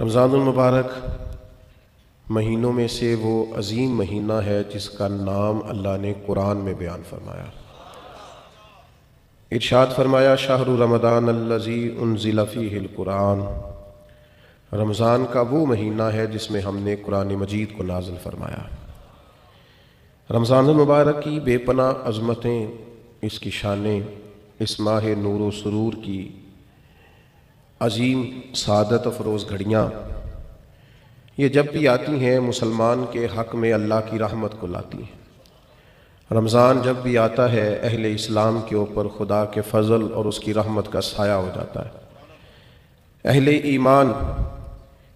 رمضان المبارک مہینوں میں سے وہ عظیم مہینہ ہے جس کا نام اللہ نے قرآن میں بیان فرمایا۔ ارشاد فرمایا شہر رمضان الذی انزل فیہ القرآن، رمضان کا وہ مہینہ ہے جس میں ہم نے قرآن مجید کو نازل فرمایا۔ رمضان المبارک کی بے پناہ عظمتیں، اس کی شانیں، اس ماہ نور و سرور کی عظیم سعادت افروز گھڑیاں، یہ جب بھی آتی ہیں مسلمان کے حق میں اللہ کی رحمت کو لاتی ہیں۔ رمضان جب بھی آتا ہے اہل اسلام کے اوپر خدا کے فضل اور اس کی رحمت کا سایہ ہو جاتا ہے۔ اہل ایمان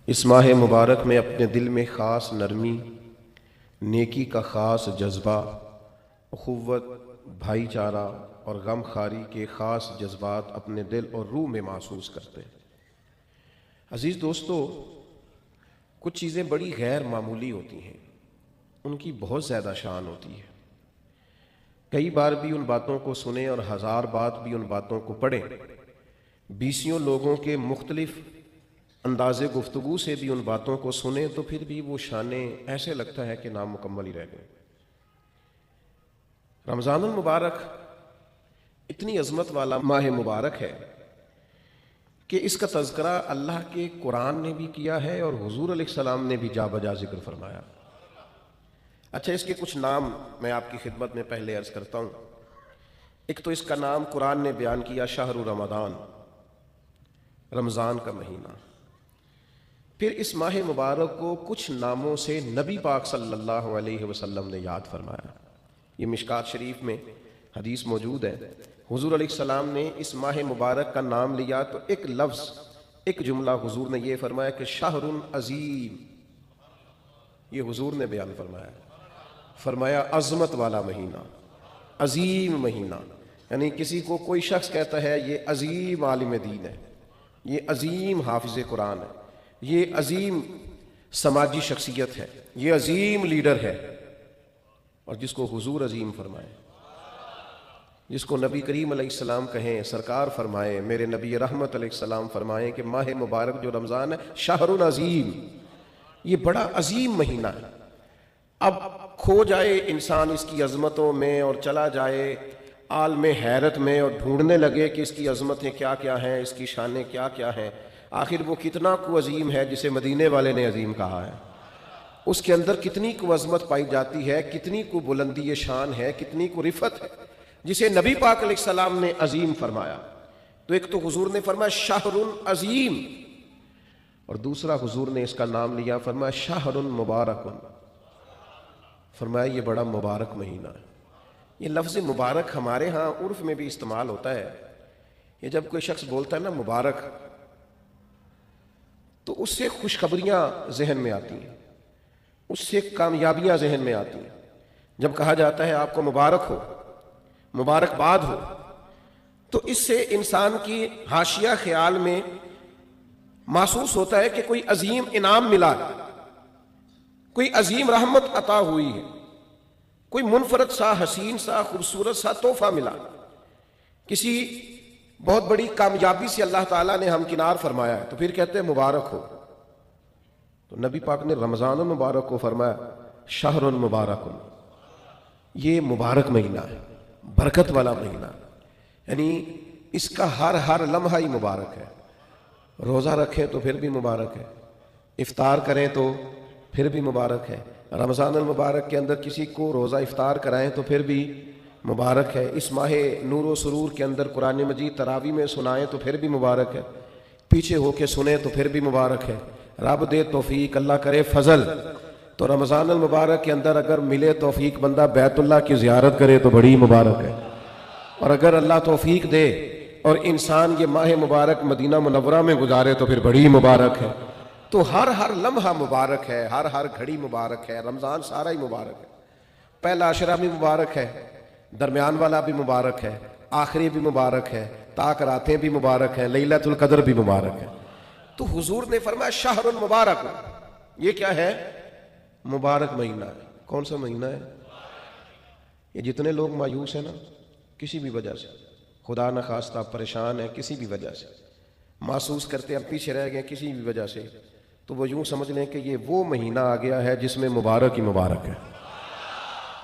اس ماہ مبارک میں اپنے دل میں خاص نرمی، نیکی کا خاص جذبہ، اخوت، بھائی چارہ اور غم خاری کے خاص جذبات اپنے دل اور روح میں محسوس کرتے ہیں۔ عزیز دوستو، کچھ چیزیں بڑی غیر معمولی ہوتی ہیں، ان کی بہت زیادہ شان ہوتی ہے۔ کئی بار بھی ان باتوں کو سنیں اور ہزار بات بھی ان باتوں کو پڑھیں، بیسیوں لوگوں کے مختلف انداز گفتگو سے بھی ان باتوں کو سنیں تو پھر بھی وہ شانیں ایسے لگتا ہے کہ نامکمل ہی رہ گئے۔ رمضان المبارک اتنی عظمت والا ماہ مبارک ہے کہ اس کا تذکرہ اللہ کے قرآن نے بھی کیا ہے اور حضور علیہ السلام نے بھی جا بجا ذکر فرمایا۔ اچھا، اس کے کچھ نام میں آپ کی خدمت میں پہلے عرض کرتا ہوں۔ ایک تو اس کا نام قرآن نے بیان کیا شہر رمضان، رمضان کا مہینہ۔ پھر اس ماہ مبارک کو کچھ ناموں سے نبی پاک صلی اللہ علیہ وسلم نے یاد فرمایا۔ یہ مشکات شریف میں حدیث موجود ہے، حضور علیہ السلام نے اس ماہ مبارک کا نام لیا تو ایک لفظ، ایک جملہ حضور نے یہ فرمایا کہ شہر عظیم، یہ حضور نے بیان فرمایا، فرمایا عظمت والا مہینہ، عظیم مہینہ۔ یعنی کسی کو کوئی شخص کہتا ہے یہ عظیم عالم دین ہے، یہ عظیم حافظ قرآن ہے، یہ عظیم سماجی شخصیت ہے، یہ عظیم لیڈر ہے، اور جس کو حضور عظیم فرمائے، جس کو نبی کریم علیہ السلام کہیں، سرکار فرمائے، میرے نبی رحمت علیہ السلام فرمائیں کہ ماہ مبارک جو رمضان ہے شہر عظیم، یہ بڑا عظیم مہینہ ہے۔ اب کھو جائے انسان اس کی عظمتوں میں اور چلا جائے عالم حیرت میں اور ڈھونڈنے لگے کہ اس کی عظمتیں کیا کیا ہیں، اس کی شانیں کیا کیا ہیں، آخر وہ کتنا کو عظیم ہے جسے مدینے والے نے عظیم کہا ہے، اس کے اندر کتنی کو عظمت پائی جاتی ہے، کتنی کو بلندی شان ہے، کتنی کو رفت ہے جسے نبی پاک علیہ السلام نے عظیم فرمایا۔ تو ایک تو حضور نے فرمایا شہر عظیم، اور دوسرا حضور نے اس کا نام لیا، فرمایا شہر مبارک، فرمایا یہ بڑا مبارک مہینہ ہے۔ یہ لفظ مبارک ہمارے ہاں عرف میں بھی استعمال ہوتا ہے۔ یہ جب کوئی شخص بولتا ہے نا مبارک، تو اس سے خوشخبریاں ذہن میں آتی ہیں، اس سے کامیابیاں ذہن میں آتی ہیں۔ جب کہا جاتا ہے آپ کو مبارک ہو، مبارکباد ہو، تو اس سے انسان کی حاشیہ خیال میں محسوس ہوتا ہے کہ کوئی عظیم انعام ملا ہے، کوئی عظیم رحمت عطا ہوئی ہے، کوئی منفرد سا، حسین سا، خوبصورت سا تحفہ ملا، کسی بہت بڑی کامیابی سے اللہ تعالیٰ نے ہمکنار فرمایا ہے، تو پھر کہتے ہیں مبارک ہو۔ تو نبی پاک نے رمضان المبارک کو فرمایا شہر مبارک، یہ مبارک مہینہ ہے، برکت والا مہینہ، یعنی اس کا ہر لمحہ ہی مبارک ہے۔ روزہ رکھیں تو پھر بھی مبارک ہے، افطار کریں تو پھر بھی مبارک ہے، رمضان المبارک کے اندر کسی کو روزہ افطار کرائیں تو پھر بھی مبارک ہے، اس ماہ نور و سرور کے اندر قرآن مجید تراویح میں سنائیں تو پھر بھی مبارک ہے، پیچھے ہو کے سنیں تو پھر بھی مبارک ہے۔ رب دے توفیق، اللہ کرے فضل، تو رمضان المبارک کے اندر اگر ملے توفیق بندہ بیت اللہ کی زیارت کرے تو بڑی مبارک ہے، اور اگر اللہ توفیق دے اور انسان یہ ماہ مبارک مدینہ منورہ میں گزارے تو پھر بڑی مبارک ہے۔ تو ہر لمحہ مبارک ہے، ہر گھڑی مبارک ہے، رمضان سارا ہی مبارک ہے۔ پہلا عشرہ بھی مبارک ہے، درمیان والا بھی مبارک ہے، آخری بھی مبارک ہے، تاک راتیں بھی مبارک ہیں، لیلۃ القدر بھی مبارک ہے۔ تو حضور نے فرمایا شہر مبارک، یہ کیا ہے؟ مبارک مہینہ ہے۔ کون سا مہینہ ہے؟ یہ جتنے لوگ مایوس ہیں نا کسی بھی وجہ سے، خدا نخواستہ پریشان ہے کسی بھی وجہ سے، محسوس کرتے ہیں پیچھے رہ گئے کسی بھی وجہ سے، تو وہ یوں سمجھ لیں کہ یہ وہ مہینہ آ گیا ہے جس میں مبارک ہی مبارک ہے،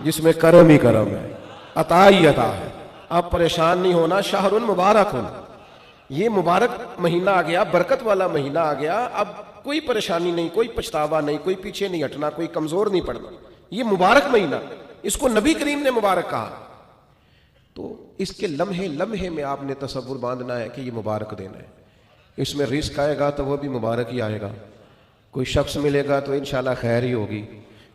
جس میں کرم ہی کرم ہے، عطا ہی عطا ہے. آپ پریشان نہیں ہونا، شہر مبارک، یہ مبارک مہینہ آ گیا، برکت والا مہینہ آ گیا. اب کوئی پریشانی نہیں، کوئی پچھتاوا نہیں، کوئی پیچھے نہیں ہٹنا، کوئی کمزور نہیں پڑنا. یہ مبارک مہینہ، اس کو نبی کریم نے مبارک کہا. تو اس کے لمحے لمحے میں آپ نے تصور باندھنا ہے کہ یہ مبارک دن ہے. اس میں رزق آئے گا تو وہ بھی مبارک ہی آئے گا. کوئی شخص ملے گا تو انشاءاللہ خیر ہی ہوگی،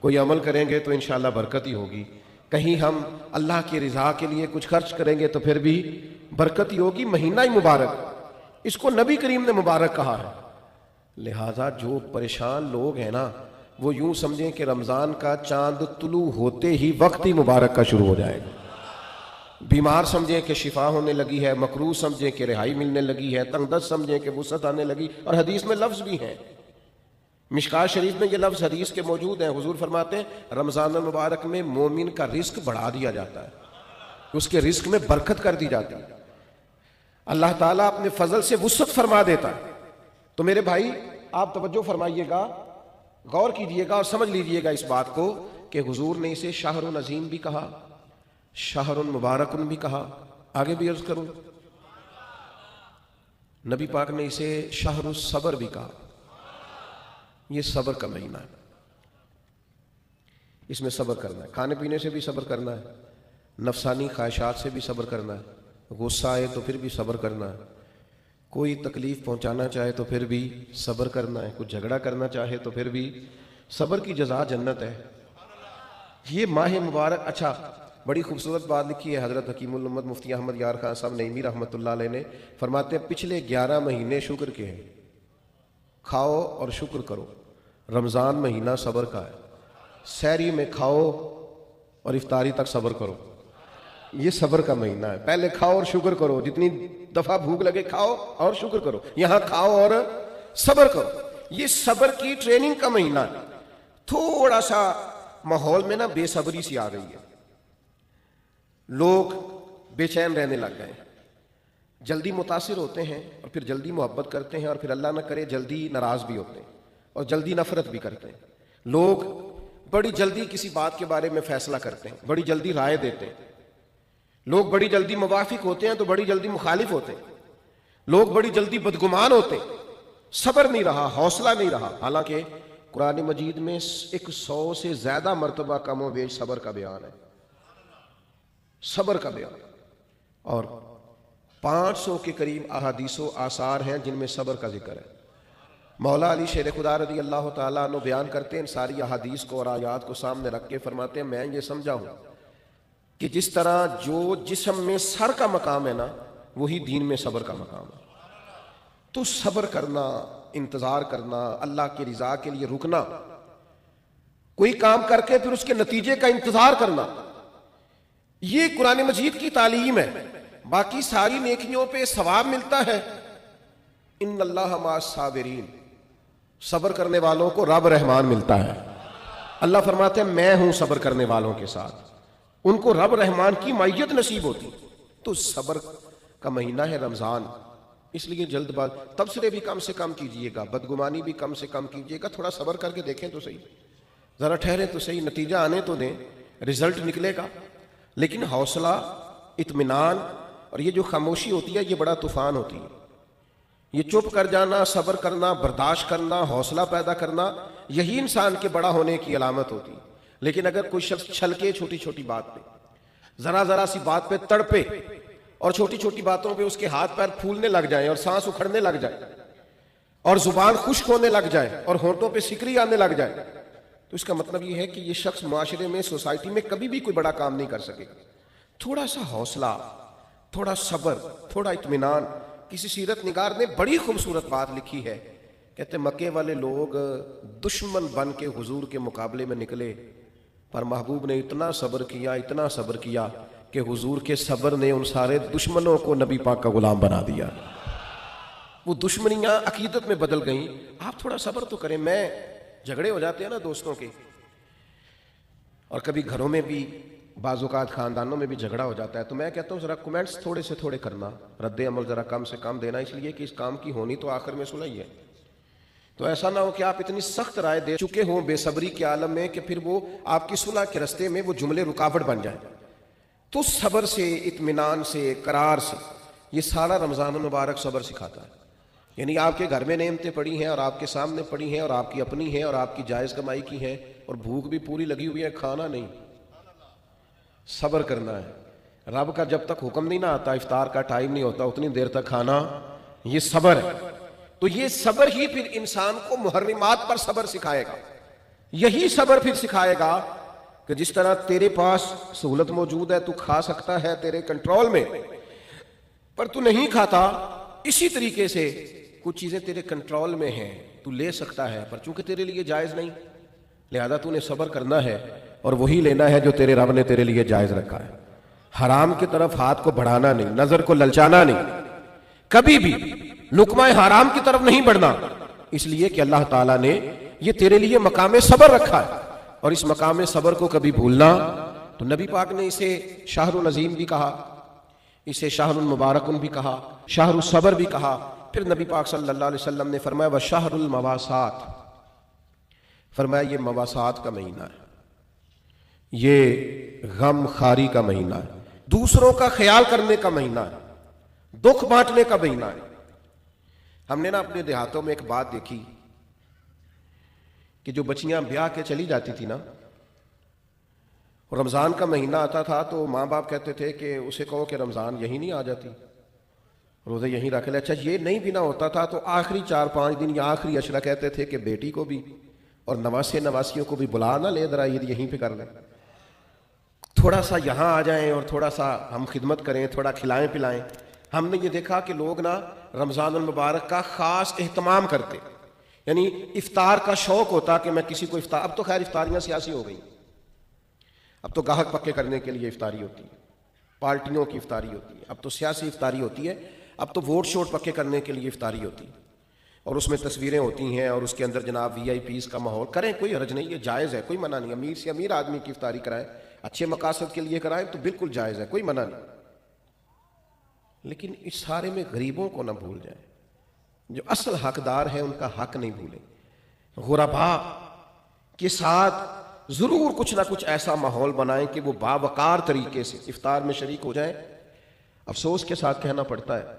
کوئی عمل کریں گے تو انشاءاللہ برکت ہی ہوگی. کہیں ہم اللہ کی رضا کے لیے کچھ خرچ کریں گے تو پھر بھی برکت ہی ہوگی. مہینہ ہی مبارک، اس کو نبی کریم نے مبارک کہا ہے. لہٰذا جو پریشان لوگ ہیں نا، وہ یوں سمجھیں کہ رمضان کا چاند طلوع ہوتے ہی وقت ہی مبارک کا شروع ہو جائے گا. بیمار سمجھیں کہ شفا ہونے لگی ہے، مکروہ سمجھیں کہ رہائی ملنے لگی ہے، تنگ دست سمجھیں کہ وسعت آنے لگی. اور حدیث میں لفظ بھی ہیں، مشکات شریف میں یہ لفظ حدیث کے موجود ہیں. حضور فرماتے ہیں رمضان المبارک میں مومن کا رزق بڑھا دیا جاتا ہے، اس کے رزق میں برکت کر دی جاتی ہے، اللہ تعالیٰ اپنے فضل سے وسعت فرما دیتا ہے. تو میرے بھائی آپ توجہ فرمائیے گا، غور کیجئے گا اور سمجھ لیجئے گا اس بات کو کہ حضور نے اسے شہر عظیم بھی کہا، شہر مبارک بھی کہا. آگے بھی عرض کروں، نبی پاک نے اسے شہر الصبر بھی کہا. یہ صبر کا مہینہ ہے، اس میں صبر کرنا ہے. کھانے پینے سے بھی صبر کرنا ہے، نفسانی خواہشات سے بھی صبر کرنا ہے، غصہ آئے تو پھر بھی صبر کرنا ہے، کوئی تکلیف پہنچانا چاہے تو پھر بھی صبر کرنا ہے، کچھ جھگڑا کرنا چاہے تو پھر بھی صبر کی جزا جنت ہے. یہ ماہ مبارک. اچھا، بڑی خوبصورت بات لکھی ہے حضرت حکیم الامت مفتی احمد یار خان صاحب نعیمی رحمۃ اللہ علیہ نے. فرماتے ہیں پچھلے 11 مہینے شکر کے ہیں، کھاؤ اور شکر کرو. رمضان مہینہ صبر کا ہے، سحری میں کھاؤ اور افطاری تک صبر کرو. یہ صبر کا مہینہ ہے. پہلے کھاؤ اور شکر کرو، جتنی دفعہ بھوک لگے کھاؤ اور شکر کرو. یہاں کھاؤ اور صبر کرو. یہ صبر کی ٹریننگ کا مہینہ ہے. تھوڑا سا ماحول میں نا بے صبری سی آ گئی ہے، لوگ بے چین رہنے لگ گئے، جلدی متاثر ہوتے ہیں اور پھر جلدی محبت کرتے ہیں اور پھر اللہ نہ کرے جلدی ناراض بھی ہوتے ہیں اور جلدی نفرت بھی کرتے ہیں. لوگ بڑی جلدی کسی بات کے بارے میں فیصلہ کرتے ہیں، بڑی جلدی رائے دیتے ہیں. لوگ بڑی جلدی موافق ہوتے ہیں تو بڑی جلدی مخالف ہوتے ہیں. لوگ بڑی جلدی بدگمان ہوتے ہیں. صبر نہیں رہا، حوصلہ نہیں رہا. حالانکہ قرآن مجید میں 100 سے زیادہ مرتبہ کم و بیش صبر کا بیان ہے، صبر کا بیان. اور 500 کے قریب احادیث و آثار ہیں جن میں صبر کا ذکر ہے. مولا علی شیر خدا رضی اللہ تعالیٰ عنہ بیان کرتے ہیں، ان ساری احادیث کو اور آیات کو سامنے رکھ کے فرماتے ہیں میں یہ سمجھا ہوں کہ جس طرح جو جسم میں سر کا مقام ہے نا، وہی دین میں صبر کا مقام ہے. تو صبر کرنا، انتظار کرنا، اللہ کی رضا کے لیے رکنا، کوئی کام کر کے پھر اس کے نتیجے کا انتظار کرنا، یہ قرآن مجید کی تعلیم ہے. باقی ساری نیکیوں پہ ثواب ملتا ہے. ان اللہ مع الصابرین، صبر کرنے والوں کو رب رحمان ملتا ہے. اللہ فرماتے ہیں میں ہوں صبر کرنے والوں کے ساتھ، ان کو رب رحمان کی معیت نصیب ہوتی. تو صبر کا مہینہ ہے رمضان، اس لیے جلد باز تبصرے بھی کم سے کم کیجئے گا، بدگمانی بھی کم سے کم کیجئے گا. تھوڑا صبر کر کے دیکھیں تو صحیح، ذرا ٹھہریں تو صحیح، نتیجہ آنے تو دیں، رزلٹ نکلے گا. لیکن حوصلہ، اطمینان اور یہ جو خاموشی ہوتی ہے یہ بڑا طوفان ہوتی ہے. یہ چپ کر جانا، صبر کرنا، برداشت کرنا، حوصلہ پیدا کرنا، یہی انسان کے بڑا ہونے کی علامت ہوتی ہے. لیکن اگر کوئی شخص چھلکے چھوٹی چھوٹی بات پہ، ذرا سی بات پہ تڑپے اور چھوٹی چھوٹی باتوں پہ اس کے ہاتھ پیر پھولنے لگ جائیں اور سانس اکھڑنے لگ جائے اور زبان خشک ہونے لگ جائے اور ہونٹوں پہ سکری آنے لگ جائے، تو اس کا مطلب یہ ہے کہ یہ شخص معاشرے میں، سوسائٹی میں کبھی بھی کوئی بڑا کام نہیں کر سکے گا. تھوڑا سا حوصلہ، تھوڑا صبر، تھوڑا اطمینان. کسی سیرت نگار نے بڑی خوبصورت بات لکھی ہے، کہتے مکے والے لوگ دشمن بن کے حضور کے مقابلے میں نکلے، پر محبوب نے اتنا صبر کیا، اتنا صبر کیا کہ حضور کے صبر نے ان سارے دشمنوں کو نبی پاک کا غلام بنا دیا. وہ دشمنیاں عقیدت میں بدل گئیں. آپ تھوڑا صبر تو کریں. میں جھگڑے ہو جاتے ہیں نا دوستوں کے، اور کبھی گھروں میں بھی، بعض اوقات خاندانوں میں بھی جھگڑا ہو جاتا ہے، تو میں کہتا ہوں ذرا کومنٹس تھوڑے سے تھوڑے کرنا، رد عمل ذرا کم سے کم دینا، اس لیے کہ اس کام کی ہونی تو آخر میں صلح ہی ہے. تو ایسا نہ ہو کہ آپ اتنی سخت رائے دے چکے ہوں بے صبری کے عالم میں کہ پھر وہ آپ کی صلح کے رستے میں وہ جملے رکاوٹ بن جائیں. تو صبر سے، اطمینان سے، قرار سے، یہ سارا رمضان المبارک صبر سکھاتا ہے. یعنی آپ کے گھر میں نعمتیں پڑی ہیں اور آپ کے سامنے پڑی ہیں اور آپ کی اپنی ہیں اور آپ کی جائز کمائی کی ہیں اور بھوک بھی پوری لگی ہوئی ہے، کھانا نہیں، صبر کرنا ہے. رب کا جب تک حکم نہیں نہ آتا، افطار کا ٹائم نہیں ہوتا، اتنی دیر تک کھانا، یہ صبر ہے. تو یہ صبر ہی پھر انسان کو محرمات پر صبر سکھائے گا. یہی صبر پھر سکھائے گا کہ جس طرح تیرے پاس سہولت موجود ہے، تو کھا سکتا ہے، تیرے کنٹرول میں، پر تو نہیں کھاتا. اسی طریقے سے کچھ چیزیں تیرے کنٹرول میں ہیں، تو لے سکتا ہے، پر چونکہ تیرے لیے جائز نہیں، لہذا تو نے صبر کرنا ہے اور وہی لینا ہے جو تیرے رب نے تیرے لیے جائز رکھا ہے. حرام کی طرف ہاتھ کو بڑھانا نہیں، نظر کو للچانا نہیں، کبھی بھی لقمہ حرام کی طرف نہیں بڑھنا، اس لیے کہ اللہ تعالیٰ نے یہ تیرے لیے مقام صبر رکھا ہے. اور اس مقام صبر کو کبھی بھولنا، تو نبی پاک نے اسے شہر العظیم بھی کہا، اسے شہر المبارک بھی کہا، شہر الصبر بھی کہا. پھر نبی پاک صلی اللہ علیہ وسلم نے فرمایا وشہر المواسات، فرمایا یہ مواسات کا مہینہ ہے، یہ غم خاری کا مہینہ ہے، دوسروں کا خیال کرنے کا مہینہ ہے، دکھ بانٹنے کا مہینہ ہے. ہم نے نا اپنے دیہاتوں میں ایک بات دیکھی کہ جو بچیاں بیاہ کے چلی جاتی تھی نا، رمضان کا مہینہ آتا تھا تو ماں باپ کہتے تھے کہ اسے کہو کہ رمضان یہیں نہیں آ جاتی، روزے یہیں رکھ لے. اچھا یہ نہیں بھی نہ ہوتا تھا تو آخری 4-5 دن یا آخری عشرہ کہتے تھے کہ بیٹی کو بھی اور نواسے نواسیوں کو بھی بلا نہ لے، ذرا عید یہیں پہ کر لیں، تھوڑا سا یہاں آ جائیں اور تھوڑا سا ہم خدمت کریں، تھوڑا کھلائیں پلائیں. ہم نے یہ دیکھا کہ لوگ نا رمضان المبارک کا خاص اہتمام کرتے، یعنی افطار کا شوق ہوتا کہ میں کسی کو افطار. اب تو خیر افطاریاں سیاسی ہو گئی، اب تو گاہک پکے کرنے کے لیے افطاری ہوتی ہے، پارٹیوں کی افطاری ہوتی ہے، اب تو سیاسی افطاری ہوتی ہے، اب تو ووٹ شوٹ پکے کرنے کے لیے افطاری ہوتی ہے، اور اس میں تصویریں ہوتی ہیں اور اس کے اندر جناب VIP کا ماحول. کریں، کوئی حرج نہیں، یہ جائز ہے، کوئی منع نہیں. امیر سے امیر آدمی کی افطاری کرائیں، اچھے مقاصد کے لیے کرائیں تو بالکل جائز ہے، کوئی منع نہیں. لیکن اس سارے میں غریبوں کو نہ بھول جائیں، جو اصل حقدار ہیں ان کا حق نہیں بھولیں. غرباء کے ساتھ ضرور کچھ نہ کچھ ایسا ماحول بنائیں کہ وہ باوقار طریقے سے افطار میں شریک ہو جائیں. افسوس کے ساتھ کہنا پڑتا ہے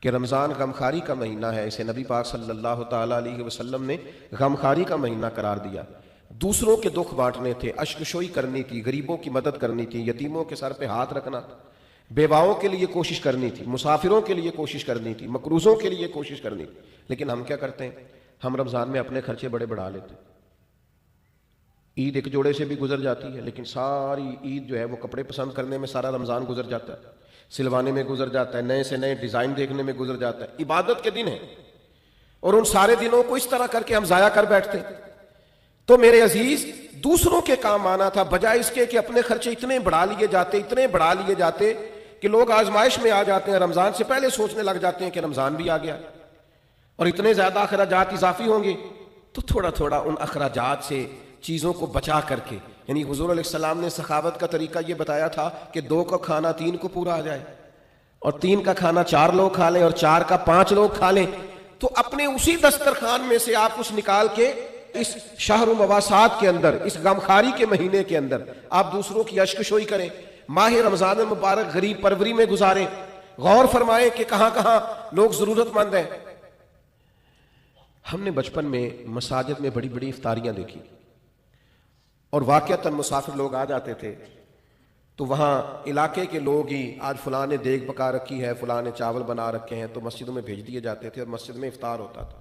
کہ رمضان غمخاری کا مہینہ ہے، اسے نبی پاک صلی اللہ تعالیٰ علیہ وسلم نے غمخاری کا مہینہ قرار دیا. دوسروں کے دکھ بانٹنے تھے، اشکشوئی کرنی تھی، غریبوں کی مدد کرنی تھی، یتیموں کے سر پہ ہاتھ رکھنا، بیواؤں کے لیے کوشش کرنی تھی، مسافروں کے لیے کوشش کرنی تھی، مقروضوں کے لیے کوشش کرنی تھی. لیکن ہم کیا کرتے ہیں؟ ہم رمضان میں اپنے خرچے بڑے بڑھا لیتے. عید ایک جوڑے سے بھی گزر جاتی ہے، لیکن ساری عید جو ہے وہ کپڑے پسند کرنے میں سارا رمضان گزر جاتا ہے، سلوانے میں گزر جاتا ہے، نئے سے نئے ڈیزائن دیکھنے میں گزر جاتا ہے. عبادت کے دن ہیں اور ان سارے دنوں کو اس طرح کر کے ہم ضائع کر بیٹھتے. تو میرے عزیز، دوسروں کے کام آنا تھا، بجائے اس کے کہ اپنے خرچے اتنے بڑھا لیے جاتے کہ لوگ آزمائش میں آ جاتے ہیں، رمضان سے پہلے سوچنے لگ جاتے ہیں کہ رمضان بھی آ گیا اور اتنے زیادہ اخراجات اضافی ہوں گے. تو تھوڑا تھوڑا ان اخراجات سے چیزوں کو بچا کر کے، یعنی حضور علیہ السلام نے سخاوت کا طریقہ یہ بتایا تھا کہ 2 کا کھانا 3 کو پورا آ جائے، اور 3 کا کھانا 4 لوگ کھا لیں اور 4 کا 5 لوگ کھا لیں. تو اپنے اسی دسترخوان میں سے آپ کچھ نکال کے اس شہر مواسات کے اندر، اس غمخاری کے مہینے کے اندر آپ دوسروں کی اشکشوئی کریں، ماہ رمضان المبارک غریب پروری میں گزاریں. غور فرمائیں کہ کہاں کہاں لوگ ضرورت مند ہیں. ہم نے بچپن میں مساجد میں بڑی بڑی افطاریاں دیکھی اور واقعتاً مسافر لوگ آ جاتے تھے تو وہاں علاقے کے لوگ ہی، آج فلاں نے دیگ پکا رکھی ہے، فلاں نے چاول بنا رکھے ہیں، تو مسجدوں میں بھیج دیے جاتے تھے اور مسجد میں افطار ہوتا تھا.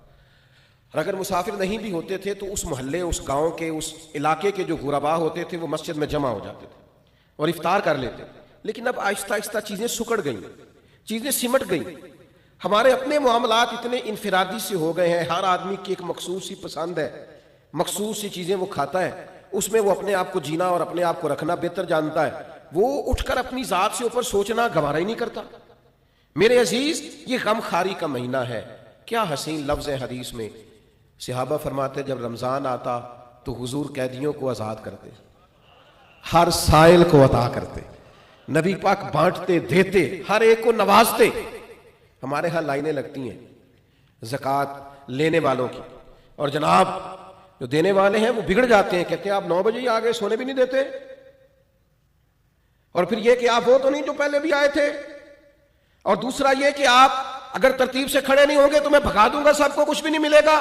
اور اگر مسافر نہیں بھی ہوتے تھے تو اس محلے، اس گاؤں کے، اس علاقے کے جو غرباء ہوتے تھے وہ مسجد میں جمع ہو جاتے تھے اور افطار کر لیتے. لیکن اب آہستہ آہستہ چیزیں سکڑ گئیں، چیزیں سمٹ گئیں. ہمارے اپنے معاملات اتنے انفرادی سے ہو گئے ہیں، ہر آدمی کی ایک مخصوص سی پسند ہے، مخصوص سی چیزیں وہ کھاتا ہے، اس میں وہ اپنے آپ کو جینا اور اپنے آپ کو رکھنا بہتر جانتا ہے. وہ اٹھ کر اپنی ذات سے اوپر سوچنا گوارا ہی نہیں کرتا. میرے عزیز، یہ غم خاری کا مہینہ ہے. کیا حسین لفظ ہے حدیث میں. صحابہ فرماتے جب رمضان آتا تو حضور قیدیوں کو آزاد کرتے، ہر سائل کو عطا کرتے، نبی پاک بانٹتے، دیتے، ہر ایک کو نوازتے. ہمارے ہاں لائنیں لگتی ہیں، زکوٰۃ لینے والوں کی، اور جناب جو دینے والے ہیں وہ بگڑ جاتے ہیں، کہتے ہیں آپ 9 بجے ہی آ گئے، سونے بھی نہیں دیتے، اور پھر یہ کہ آپ وہ تو نہیں جو پہلے بھی آئے تھے، اور دوسرا یہ کہ آپ اگر ترتیب سے کھڑے نہیں ہوں گے تو میں بھگا دوں گا سب کو، کچھ بھی نہیں ملے گا۔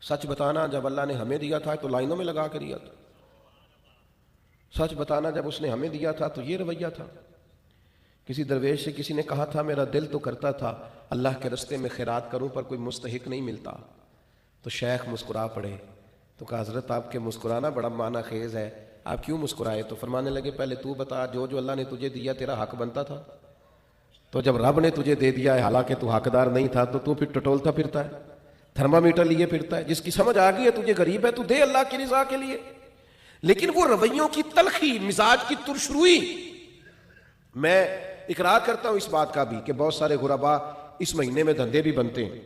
سچ بتانا جب اللہ نے ہمیں دیا تھا تو لائنوں میں لگا کے دیا تھا، سچ بتانا جب اس نے ہمیں دیا تھا تو یہ رویہ تھا۔ کسی درویش سے کسی نے کہا تھا میرا دل تو کرتا تھا اللہ کے رستے میں خیرات کروں پر کوئی مستحق نہیں ملتا، تو شیخ مسکرا پڑے، تو کہا حضرت آپ کے مسکرانا بڑا معنی خیز ہے، آپ کیوں مسکرائے؟ تو فرمانے لگے پہلے تو بتا، جو اللہ نے تجھے دیا تیرا حق بنتا تھا؟ تو جب رب نے تجھے دے دیا ہے حالانکہ تو حقدار نہیں تھا، تو پھر ٹٹولتا پھرتا ہے، تھرمامیٹر لیے پھرتا ہے؟ جس کی سمجھ آ گئی ہے تجھے غریب ہے تو دے اللہ کی رضا کے لیے۔ لیکن وہ رویوں کی تلخی، مزاج کی ترشروئی، میں اقرار کرتا ہوں اس بات کا بھی کہ بہت سارے غربا اس مہینے میں دھندے بھی بنتے ہیں،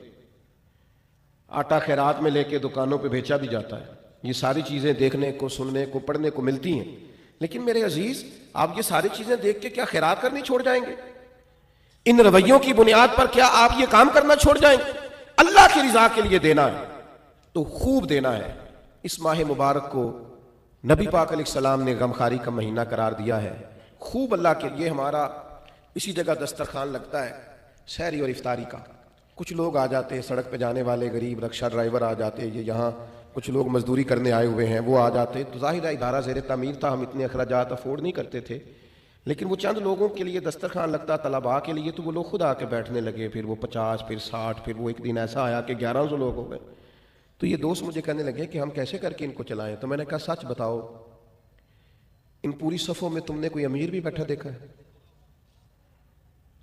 آٹا خیرات میں لے کے دکانوں پہ بیچا بھی جاتا ہے، یہ ساری چیزیں دیکھنے کو، سننے کو، پڑھنے کو ملتی ہیں، لیکن میرے عزیز آپ یہ ساری چیزیں دیکھ کے کیا خیرات کرنی چھوڑ جائیں گے؟ ان رویوں کی بنیاد پر کیا آپ یہ کام کرنا چھوڑ جائیں گے؟ اللہ کی رضا کے لیے دینا ہے تو خوب دینا ہے۔ اس ماہ مبارک کو نبی پاک علیہ السلام نے غمخواری کا مہینہ قرار دیا ہے، خوب اللہ کے لیے۔ ہمارا اسی جگہ دسترخوان لگتا ہے سحری اور افطاری کا، کچھ لوگ آ جاتے ہیں، سڑک پہ جانے والے غریب رکشہ ڈرائیور آ جاتے ہیں، یہاں کچھ لوگ مزدوری کرنے آئے ہوئے ہیں وہ آ جاتے، تو ظاہر ہے ادارہ زیر تعمیر تھا، ہم اتنے اخراجات افورڈ نہیں کرتے تھے، لیکن وہ چند لوگوں کے لیے دسترخوان لگتا طلباء کے لیے، تو وہ لوگ خود آ کے بیٹھنے لگے، پھر وہ 50، پھر 60، پھر وہ ایک دن ایسا آیا کہ 1100 لوگ ہو گئے۔ تو یہ دوست مجھے کہنے لگے کہ ہم کیسے کر کے ان کو چلائیں؟ تو میں نے کہا سچ بتاؤ ان پوری صفوں میں تم نے کوئی امیر بھی بیٹھا دیکھا ہے؟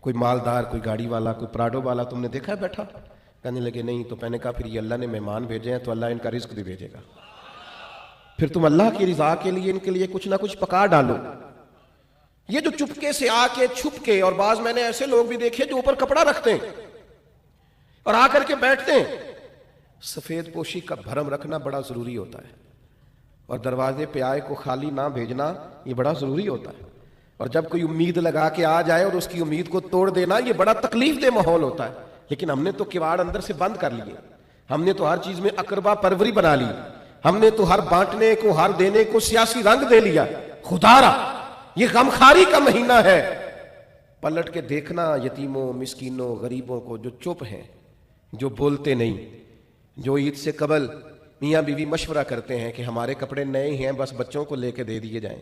کوئی مالدار، کوئی گاڑی والا، کوئی پراڈو والا تم نے دیکھا ہے بیٹھا؟ کہنے لگے نہیں۔ تو میں نے کہا پھر یہ اللہ نے مہمان بھیجے ہیں تو اللہ ان کا رزق بھی بھیجے گا، پھر تم اللہ کی رضا کے لیے ان کے لیے کچھ نہ کچھ پکا ڈالو۔ یہ جو چپکے سے آ کے چھپ کے، اور بعض میں نے ایسے لوگ بھی دیکھے جو اوپر کپڑا رکھتے ہیں اور آ کر کے بیٹھتے ہیں، سفید پوشی کا بھرم رکھنا بڑا ضروری ہوتا ہے، اور دروازے پہ آئے کو خالی نہ بھیجنا یہ بڑا ضروری ہوتا ہے، اور جب کوئی امید لگا کے آ جائے اور اس کی امید کو توڑ دینا یہ بڑا تکلیف دہ ماحول ہوتا ہے۔ لیکن ہم نے تو کواڑ اندر سے بند کر لیے، ہم نے تو ہر چیز میں اقربا پروری بنا لی، ہم نے تو ہر بانٹنے کو، ہر دینے کو سیاسی رنگ دے لیا۔ خدا را یہ غمخواری کا مہینہ ہے، پلٹ کے دیکھنا یتیموں، مسکینوں، غریبوں کو جو چپ ہیں، جو بولتے نہیں، جو عید سے قبل میاں بیوی مشورہ کرتے ہیں کہ ہمارے کپڑے نئے ہیں بس بچوں کو لے کے دے دیے جائیں،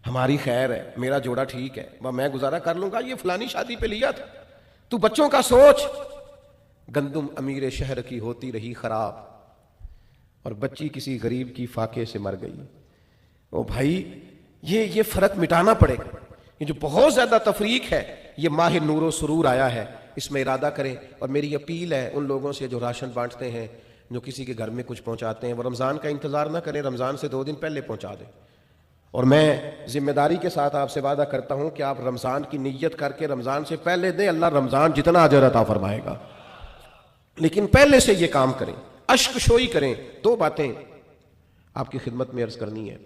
ہماری خیر ہے، میرا جوڑا ٹھیک ہے، میں گزارا کر لوں گا، یہ فلانی شادی پہ لیا تھا، تو بچوں کا سوچ۔ گندم امیر شہر کی ہوتی رہی خراب، اور بچی کسی غریب کی فاقے سے مر گئی۔ او بھائی یہ فرق مٹانا پڑے گا، یہ جو بہت زیادہ تفریق ہے، یہ ماہ نور و سرور آیا ہے، اس میں ارادہ کریں۔ اور میری اپیل ہے ان لوگوں سے جو راشن بانٹتے ہیں، جو کسی کے گھر میں کچھ پہنچاتے ہیں، وہ رمضان کا انتظار نہ کریں، رمضان سے 2 دن پہلے پہنچا دیں۔ اور میں ذمہ داری کے ساتھ آپ سے وعدہ کرتا ہوں کہ آپ رمضان کی نیت کر کے رمضان سے پہلے دیں، اللہ رمضان جتنا اجر عطا فرمائے گا، لیکن پہلے سے یہ کام کریں، اشک شوئی کریں۔ 2 باتیں آپ کی خدمت میں عرض کرنی ہے۔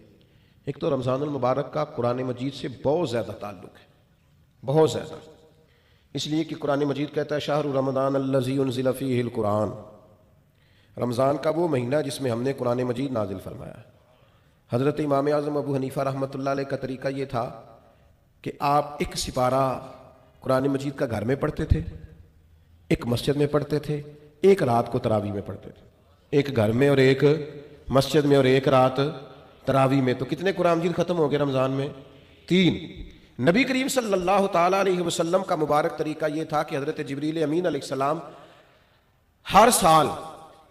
ایک تو رمضان المبارک کا قرآن مجید سے بہت زیادہ تعلق ہے، بہت زیادہ، اس لیے کہ قرآن مجید کہتا ہے شہر رمضان الذی انزل فیہ القرآن، رمضان کا وہ مہینہ جس میں ہم نے قرآن مجید نازل فرمایا ہے۔ حضرت امام اعظم ابو حنیفہ رحمۃ اللہ علیہ کا طریقہ یہ تھا کہ آپ ایک سپارہ قرآن مجید کا گھر میں پڑھتے تھے، ایک مسجد میں پڑھتے تھے، ایک رات کو تراویح میں پڑھتے تھے، ایک گھر میں اور ایک مسجد میں اور ایک رات تراویح میں۔ تو کتنے قرآن مجید ختم ہو گئے رمضان میں؟ 3۔ نبی کریم صلی اللہ تعالیٰ علیہ وسلم کا مبارک طریقہ یہ تھا کہ حضرت جبریل امین علیہ السلام ہر سال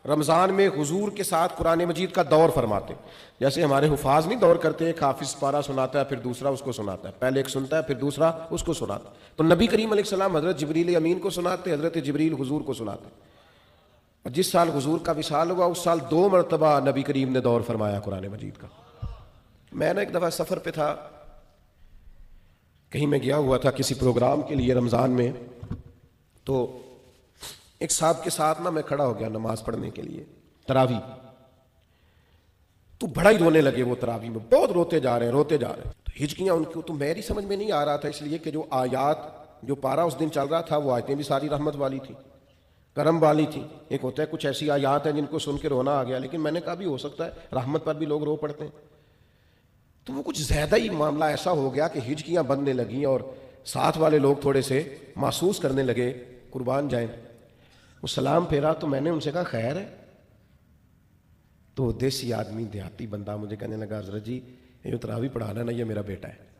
رمضان میں حضور کے ساتھ قرآن مجید کا دور فرماتے، جیسے ہمارے حفاظ نہیں دور کرتے، ایک حافظ پارہ سناتا ہے پھر دوسرا اس کو سناتا ہے، پہلے ایک سنتا ہے پھر دوسرا اس کو سناتا ہے، تو نبی کریم علیہ السلام حضرت جبریل امین کو سناتے، حضرت جبریل حضور کو سناتے۔ اور جس سال حضور کا وصال ہوا اس سال 2 مرتبہ نبی کریم نے دور فرمایا قرآن مجید کا۔ میں نے ایک دفعہ سفر پہ تھا، کہیں میں گیا ہوا تھا کسی پروگرام کے لیے رمضان میں، تو ایک صاحب کے ساتھ میں کھڑا ہو گیا نماز پڑھنے کے لیے تراویح، تو بڑا ہی رونے لگے وہ تراویح میں، بہت روتے جا رہے ہیں تو ہچکیاں ان کو تو میری سمجھ میں نہیں آ رہا تھا، اس لیے کہ جو آیات جو پارہ اس دن چل رہا تھا وہ آیتیں بھی ساری رحمت والی تھی، کرم والی تھی. ایک ہوتا ہے کچھ ایسی آیات ہیں جن کو سن کے رونا آ گیا, لیکن میں نے کہا بھی ہو سکتا ہے رحمت پر بھی لوگ رو پڑتے ہیں. تو وہ کچھ زیادہ ہی معاملہ ایسا ہو گیا کہ ہچکیاں بننے لگیں اور ساتھ والے لوگ تھوڑے سے محسوس کرنے لگے قربان جائیں. وہ سلام پھیرا تو میں نے ان سے کہا خیر ہے؟ تو دیسی آدمی دیہاتی بندہ مجھے کہنے لگا حضرت جی یہ تراویح پڑھانا نا یہ میرا بیٹا ہے.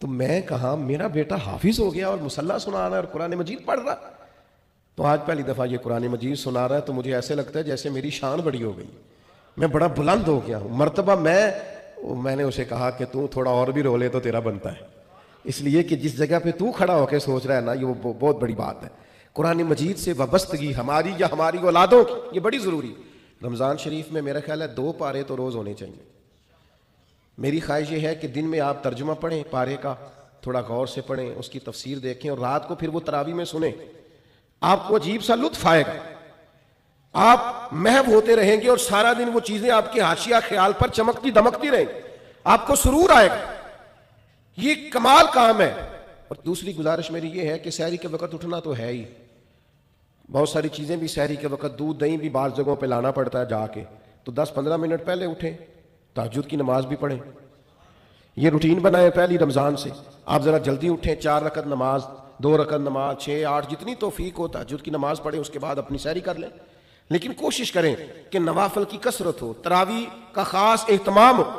تو میں کہا میرا بیٹا حافظ ہو گیا اور مصلی سنا رہا ہے اور قرآن مجید پڑھ رہا. تو آج پہلی دفعہ یہ قرآن مجید سنا رہا ہے تو مجھے ایسے لگتا ہے جیسے میری شان بڑی ہو گئی, میں بڑا بلند ہو گیا ہوں. مرتبہ میں نے اسے کہا کہ تو تھوڑا اور بھی رو لے تو تیرا بنتا ہے, اس لیے کہ جس جگہ پہ تو کھڑا ہو کے سوچ رہا ہے نا یہ وہ بہت بڑی بات ہے. قرآن مجید سے وابستگی ہماری یا ہماری اولادوں کی یہ بڑی ضروری. رمضان شریف میں میرا خیال ہے 2 پارے تو روز ہونے چاہیے. میری خواہش یہ ہے کہ دن میں آپ ترجمہ پڑھیں پارے کا, تھوڑا غور سے پڑھیں, اس کی تفسیر دیکھیں اور رات کو پھر وہ تراویح میں سنیں. آپ کو عجیب سا لطف آئے گا, آپ محو ہوتے رہیں گے اور سارا دن وہ چیزیں آپ کے حاشیہ خیال پر چمکتی دمکتی رہیں گی, آپ کو سرور آئے گا. یہ کمال کام ہے. اور دوسری گزارش میری یہ ہے کہ سحری کے وقت اٹھنا تو ہے ہی, بہت ساری چیزیں بھی سحری کے وقت دودھ دہی بھی بعض جگہوں پہ لانا پڑتا ہے جا کے, تو 10-15 منٹ پہلے اٹھیں, تہجد کی نماز بھی پڑھیں. یہ روٹین بنائیں پہلی رمضان سے. آپ ذرا جلدی اٹھیں, 4 رکعت نماز, 2 رکعت نماز, 6-8 جتنی توفیق ہو تہجد کی نماز پڑھیں, اس کے بعد اپنی سحری کر لیں. لیکن کوشش کریں کہ نوافل کی کثرت ہو, تراویح کا خاص اہتمام ہو,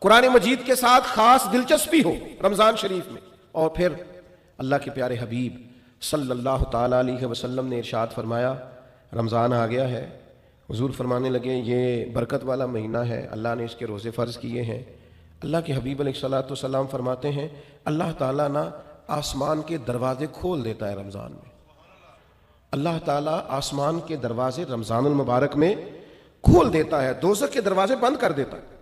قرآن مجید کے ساتھ خاص دلچسپی ہو رمضان شریف میں. اور پھر اللہ کے پیارے حبیب صلی اللہ تعالیٰ علیہ وسلم نے ارشاد فرمایا رمضان آ گیا ہے. حضور فرمانے لگے یہ برکت والا مہینہ ہے, اللہ نے اس کے روزے فرض کیے ہیں. اللہ کے حبیب علیہ الصلوۃ والسلام فرماتے ہیں اللہ تعالیٰ نا آسمان کے دروازے کھول دیتا ہے رمضان میں. اللہ تعالیٰ آسمان کے دروازے رمضان المبارک میں کھول دیتا ہے, دوزخ کے دروازے بند کر دیتا ہے.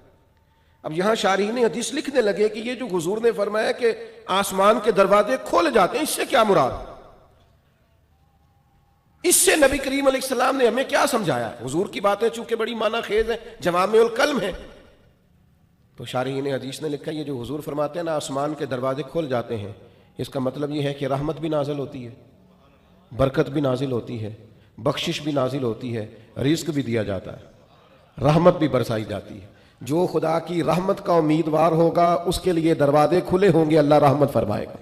اب یہاں شارحین حدیث لکھنے لگے کہ یہ جو حضور نے فرمایا کہ آسمان کے دروازے کھولے جاتے ہیں, اس سے کیا مراد؟ اس سے نبی کریم علیہ السلام نے ہمیں کیا سمجھایا؟ حضور کی باتیں چونکہ بڑی معنی خیز ہیں, جوامع الکلم ہیں, تو شارحین حدیث نے لکھا یہ جو حضور فرماتے ہیں نا آسمان کے دروازے کھول جاتے ہیں, اس کا مطلب یہ ہے کہ رحمت بھی نازل ہوتی ہے, برکت بھی نازل ہوتی ہے, بخشش بھی نازل ہوتی ہے, رزق بھی دیا جاتا ہے, رحمت بھی برسائی جاتی ہے. جو خدا کی رحمت کا امیدوار ہوگا اس کے لیے دروازے کھلے ہوں گے, اللہ رحمت فرمائے گا.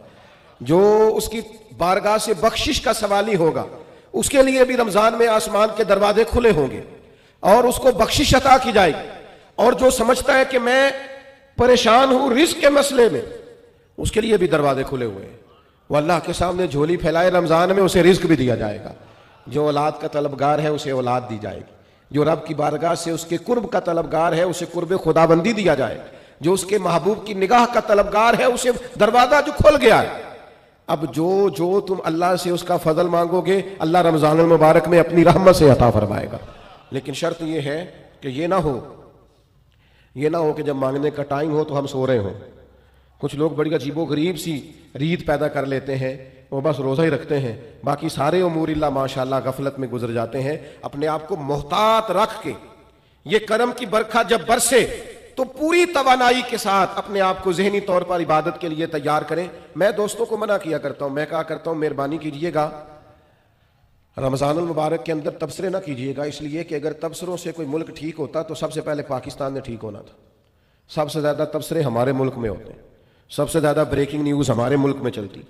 جو اس کی بارگاہ سے بخشش کا سوالی ہوگا اس کے لیے بھی رمضان میں آسمان کے دروازے کھلے ہوں گے اور اس کو بخشش عطا کی جائے گی. اور جو سمجھتا ہے کہ میں پریشان ہوں رزق کے مسئلے میں, اس کے لیے بھی دروازے کھلے ہوئے ہیں. وہ اللہ کے سامنے جھولی پھیلائے رمضان میں, اسے رزق بھی دیا جائے گا. جو اولاد کا طلبگار ہے اسے اولاد دی جائے گی. جو رب کی بارگاہ سے اس کے قرب کا طلبگار ہے اسے قرب خداوندی دیا جائے. جو اس کے محبوب کی نگاہ کا طلبگار ہے اسے دروازہ جو کھل گیا ہے. اب جو تم اللہ سے اس کا فضل مانگو گے اللہ رمضان المبارک میں اپنی رحمت سے عطا فرمائے گا. لیکن شرط یہ ہے کہ یہ نہ ہو کہ جب مانگنے کا ٹائم ہو تو ہم سو رہے ہوں. کچھ لوگ بڑی عجیب و غریب سی ریت پیدا کر لیتے ہیں, وہ بس روزہ ہی رکھتے ہیں, باقی سارے امور اللہ ماشاءاللہ غفلت میں گزر جاتے ہیں. اپنے آپ کو محتاط رکھ کے یہ کرم کی برکھا جب برسے تو پوری توانائی کے ساتھ اپنے آپ کو ذہنی طور پر عبادت کے لیے تیار کریں. میں دوستوں کو منع کیا کرتا ہوں, میں کہا کرتا ہوں مہربانی کیجئے گا رمضان المبارک کے اندر تبصرے نہ کیجئے گا, اس لیے کہ اگر تبصروں سے کوئی ملک ٹھیک ہوتا تو سب سے پہلے پاکستان نے ٹھیک ہونا تھا. سب سے زیادہ تبصرے ہمارے ملک میں ہوتے ہیں, سب سے زیادہ بریکنگ نیوز ہمارے ملک میں چلتی,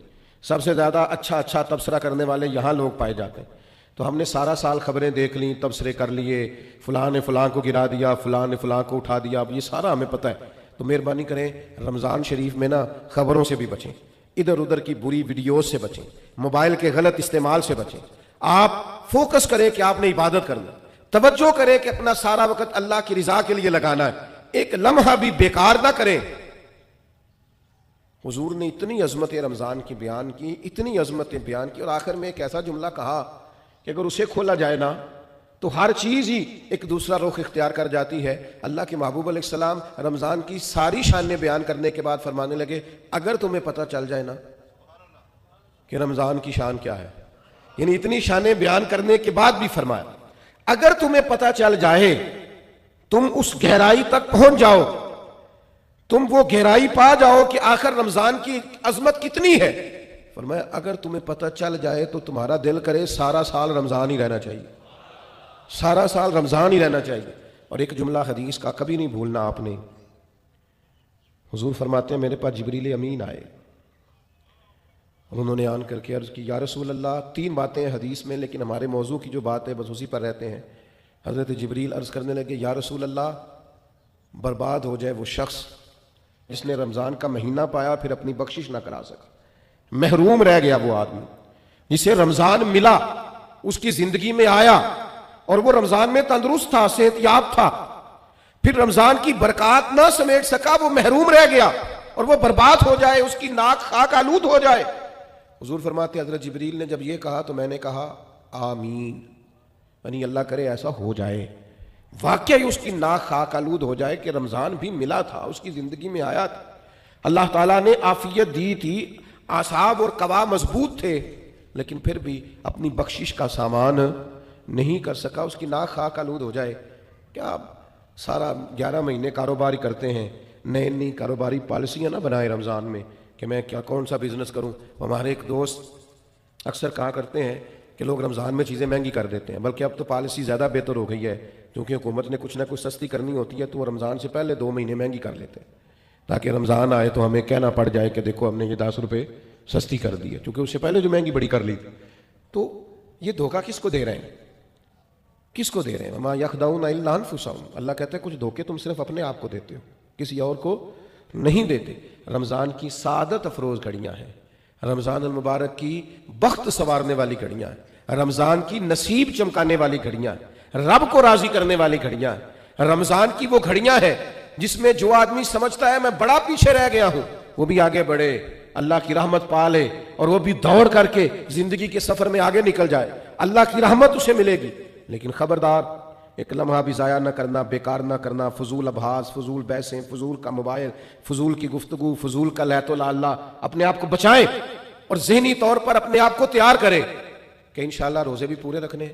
سب سے زیادہ اچھا تبصرہ کرنے والے یہاں لوگ پائے جاتے ہیں. تو ہم نے سارا سال خبریں دیکھ لیں, تبصرے کر لیے, فلاں نے فلاں کو گرا دیا, فلاں نے فلاں کو اٹھا دیا, اب یہ سارا ہمیں پتہ ہے. تو مہربانی کریں رمضان شریف میں نا خبروں سے بھی بچیں, ادھر ادھر کی بری ویڈیوز سے بچیں, موبائل کے غلط استعمال سے بچیں. آپ فوکس کریں کہ آپ نے عبادت کرنا, توجہ کریں کہ اپنا سارا وقت اللہ کی رضا کے لیے لگانا ہے, ایک لمحہ بھی بیکار نہ کریں. حضور نے اتنی عظمت رمضان کی بیان کی, اتنی عظمتیں بیان کی, اور آخر میں ایک ایسا جملہ کہا کہ اگر اسے کھولا جائے نا تو ہر چیز ہی ایک دوسرا رخ اختیار کر جاتی ہے. اللہ کے محبوب علیہ السلام رمضان کی ساری شانیں بیان کرنے کے بعد فرمانے لگے اگر تمہیں پتہ چل جائے نا کہ رمضان کی شان کیا ہے, یعنی اتنی شانیں بیان کرنے کے بعد بھی فرمایا اگر تمہیں پتہ چل جائے, تم اس گہرائی تک پہنچ جاؤ, تم وہ گہرائی پا جاؤ کہ آخر رمضان کی عظمت کتنی ہے, فرمایا اگر تمہیں پتہ چل جائے تو تمہارا دل کرے سارا سال رمضان ہی رہنا چاہیے، سارا سال رمضان ہی رہنا چاہیے۔ اور ایک جملہ حدیث کا کبھی نہیں بھولنا آپ نے، حضور فرماتے ہیں میرے پاس جبریل امین آئے اور انہوں نے آن کر کے عرض کی یا رسول اللہ، 3 باتیں ہیں حدیث میں لیکن ہمارے موضوع کی جو بات ہے بس اسی پر رہتے ہیں۔ حضرت جبریل عرض کرنے لگے یا رسول اللہ، برباد ہو جائے وہ شخص جس نے رمضان کا مہینہ پایا پھر اپنی بخشش نہ کرا سکا، محروم رہ گیا وہ آدمی جسے رمضان ملا، اس کی زندگی میں آیا اور وہ رمضان میں تندرست تھا، صحت یاب تھا، پھر رمضان کی برکات نہ سمیٹ سکا، وہ محروم رہ گیا اور وہ برباد ہو جائے، اس کی ناک خاک آلود ہو جائے۔ حضور فرماتے حضرت جبریل نے جب یہ کہا تو میں نے کہا آمین، یعنی اللہ کرے ایسا ہو جائے، واقعی اس کی ناک خاک آلود ہو جائے کہ رمضان بھی ملا تھا، اس کی زندگی میں آیا تھا، اللہ تعالیٰ نے عافیت دی تھی، اعصاب اور قوا مضبوط تھے، لیکن پھر بھی اپنی بخشش کا سامان نہیں کر سکا، اس کی ناک خاک آلود ہو جائے۔ کیا آپ سارا 11 مہینے کاروباری کرتے ہیں، نئی کاروباری پالیسیاں نہ بنائیں رمضان میں کہ میں کون سا بزنس کروں۔ ہمارے ایک دوست اکثر کہا کرتے ہیں کہ لوگ رمضان میں چیزیں مہنگی کر دیتے ہیں، بلکہ اب تو پالیسی زیادہ بہتر ہو گئی ہے، کیونکہ حکومت نے کچھ نہ کچھ سستی کرنی ہوتی ہے تو وہ رمضان سے پہلے 2 مہینے مہنگی کر لیتے ہیں تاکہ رمضان آئے تو ہمیں کہنا پڑ جائے کہ دیکھو ہم نے یہ 10 روپے سستی کر دی ہے، کیونکہ اس سے پہلے جو مہنگی بڑی کر لی تھی۔ تو یہ دھوکہ کس کو دے رہے ہیں؟ کس کو دے رہے ہیں؟ وما یخدعون الا انفسهم، اللہ کہتا ہے کچھ دھوکے تم صرف اپنے آپ کو دیتے ہو، کسی اور کو نہیں دیتے۔ رمضان کی سعادت افروز گھڑیاں ہیں، رمضان المبارک کی بخت سنوارنے والی گھڑیاں ہیں، رمضان کی نصیب چمکانے والی گھڑیاں ہیں، رب کو راضی کرنے والی گھڑیاں ہیں۔ رمضان کی وہ گھڑیاں ہیں جس میں جو آدمی سمجھتا ہے میں بڑا پیچھے رہ گیا ہوں وہ بھی آگے بڑھے، اللہ کی رحمت پا لے اور وہ بھی دوڑ کر کے زندگی کے سفر میں آگے نکل جائے، اللہ کی رحمت اسے ملے گی۔ لیکن خبردار، ایک لمحہ بھی ضائع نہ کرنا، بیکار نہ کرنا، فضول ابحاث، فضول بحثیں، فضول کا موبائل، فضول کی گفتگو، فضول کا لیت اللہ، اپنے آپ کو بچائیں اور ذہنی طور پر اپنے آپ کو تیار کریں کہ انشاءاللہ روزے بھی پورے رکھنے ہیں،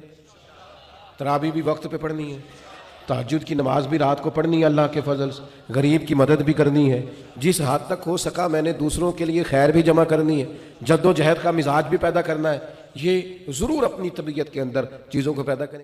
تراویح بھی وقت پہ پڑھنی ہے، تہجد کی نماز بھی رات کو پڑھنی ہے اللہ کے فضل سے، غریب کی مدد بھی کرنی ہے، جس حد تک ہو سکا میں نے دوسروں کے لیے خیر بھی جمع کرنی ہے، جد و جہد کا مزاج بھی پیدا کرنا ہے۔ یہ ضرور اپنی طبیعت کے اندر چیزوں کو پیدا کریں۔